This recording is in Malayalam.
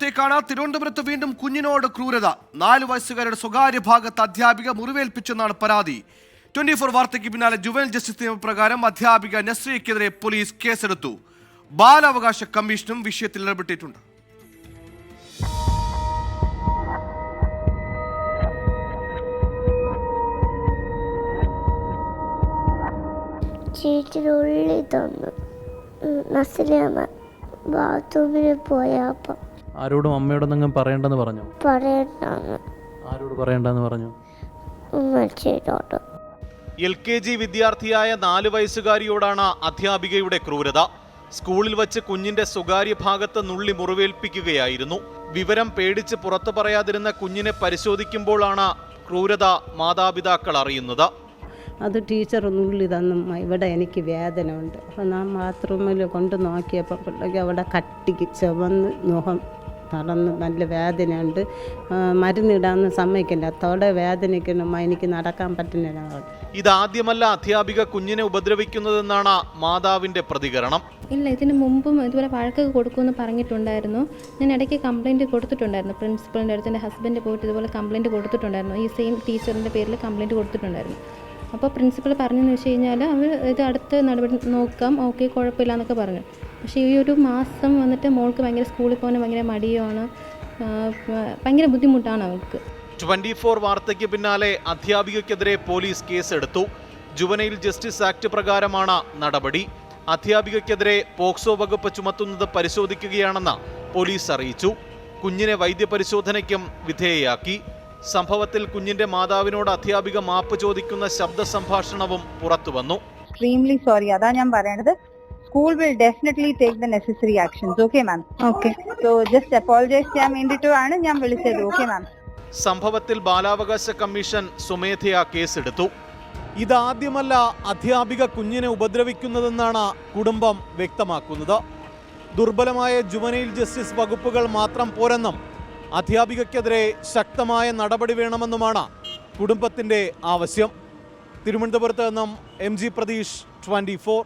തിരുവനന്തപുരത്തേക്കാണ്. തിരുവനന്തപുരത്ത് വീണ്ടും കുഞ്ഞിനോട് ക്രൂരത. 4 വയസ്സുകാരുടെ സ്വകാര്യ ഭാഗത്ത് അധ്യാപിക മുറിവേൽപ്പിച്ചെന്നാണ് പരാതി. 24 വാർത്തയ്ക്ക് പിന്നാലെ ജുവനൈൽ ജസ്റ്റിസ് നിയമപ്രകാരം അധ്യാപിക നസ്രിയയ്ക്കെതിരെ പോലീസ് കേസെടുത്തു. ബാലാവകാശ കമ്മീഷനും വിഷയത്തിൽ ഇടപെട്ടിട്ടുണ്ട്. ബാത്റൂമിൽ പോയപ്പോൾ ആരോടും അമ്മയോടൊന്നും പറയണ്ടെന്ന് പറഞ്ഞു. ആരോട് പറയണ്ടെന്ന് പറഞ്ഞു? LKG വിദ്യാർത്ഥിയായ 4 വയസ്സുകാരിയോടാണ് അധ്യാപികയുടെ ക്രൂരത. സ്കൂളിൽ വച്ച് കുഞ്ഞിന്റെ സ്വകാര്യ ഭാഗത്ത് നുള്ളി മുറിവേൽപ്പിക്കുകയായിരുന്നു. വിവരം പേടിച്ച് പുറത്തു പറയാതിരുന്ന കുഞ്ഞിനെ പരിശോധിക്കുമ്പോഴാണ് ക്രൂരത മാതാപിതാക്കൾ അറിയുന്നത്. അത് ടീച്ചർ നുള്ളി തന്നും ഇവിടെ എനിക്ക് വേദന ഉണ്ട്. അപ്പോൾ ഞാൻ ബാത്റൂമിൽ കൊണ്ട് നോക്കിയപ്പോൾ പിള്ളേക്ക് അവിടെ കട്ടിക്ക് ചുവന്ന് മുഖം നടന്ന് നല്ല വേദനയുണ്ട്. മരുന്നിടാന്ന് സമ്മതിക്കില്ല. അത്തോടെ വേദനിക്കണം, എനിക്ക് നടക്കാൻ പറ്റുന്നില്ല. ഇതാദ്യമല്ല അധ്യാപിക കുഞ്ഞിനെ ഉപദ്രവിക്കുന്നതെന്നാണ് മാതാവിന്റെ പ്രതികരണം. ഇല്ല, ഇതിന് മുമ്പും ഇതുപോലെ വഴക്കൊക്കെ കൊടുക്കുമെന്ന് പറഞ്ഞിട്ടുണ്ടായിരുന്നു. ഞാൻ ഇടയ്ക്ക് കംപ്ലയിൻറ്റ് കൊടുത്തിട്ടുണ്ടായിരുന്നു പ്രിൻസിപ്പളിൻ്റെ അടുത്ത്. എൻ്റെ ഹസ്ബൻഡ് പോയിട്ട് ഇതുപോലെ കംപ്ലയിൻറ്റ് കൊടുത്തിട്ടുണ്ടായിരുന്നു. ഈ സെയിം ടീച്ചറിൻ്റെ പേരിൽ കംപ്ലയിൻറ്റ് കൊടുത്തിട്ടുണ്ടായിരുന്നു. അപ്പോൾ പ്രിൻസിപ്പൾ പറഞ്ഞതെന്ന് വെച്ച് കഴിഞ്ഞാൽ അവർ ഇത് അടുത്ത നടപടി നോക്കാം, ഓക്കെ കുഴപ്പമില്ല എന്നൊക്കെ പറഞ്ഞു. പക്ഷേ ഈ ഒരു മാസം വന്നിട്ട് മോൾക്ക് ഭയങ്കര സ്കൂളിൽ പോകാൻ ഭയങ്കര മടിയാണ്, ഭയങ്കര ബുദ്ധിമുട്ടാണ് അവൾക്ക്. 24 വാർത്തയ്ക്ക് പിന്നാലെ അധ്യാപികയ്ക്കെതിരെ പോലീസ് കേസെടുത്തു. ജുവനൈൽ ജസ്റ്റിസ് ആക്ട് പ്രകാരമാണ് നടപടി. അധ്യാപികയ്ക്കെതിരെ പോക്സോ വകുപ്പ് ചുമത്തുന്നത് പരിശോധിക്കുകയാണെന്ന് പോലീസ് അറിയിച്ചു. കുഞ്ഞിനെ വൈദ്യപരിശോധനയ്ക്കും വിധേയയാക്കി. സംഭവത്തിൽ കുഞ്ഞിന്റെ മാതാവിനോട് അധ്യാപിക മാപ്പ് ചോദിക്കുന്ന ശബ്ദ സംഭാഷണവും പുറത്തുവന്നു. Extremely sorry, അതാ ഞാൻ പറയണത്. School will definitely take the necessary actions. Okay, ma'am. Okay. So just apologize ചെയ്യാൻ വേണ്ടിയിട്ടാണ് ഞാൻ വിളിച്ചത്. Okay, ma'am. സംഭവത്തിൽ ബാലാവകാശ കമ്മീഷൻ സ്വമേധയാ കേസെടുത്തു. ഇതാദ്യമല്ല അധ്യാപിക കുഞ്ഞിനെ ഉപദ്രവിക്കുന്നതെന്നാണ് കുടുംബം വ്യക്തമാക്കുന്നത്. ദുർബലമായ ജുവനൈൽ ജസ്റ്റിസ് വകുപ്പുകൾ മാത്രം പോരെന്നും അധ്യാപികയ്ക്കെതിരെ ശക്തമായ നടപടി വേണമെന്നുമാണ് കുടുംബത്തിന്റെ ആവശ്യം. തിരുവനന്തപുരത്ത് നിന്നും MG പ്രതീഷ്, 24.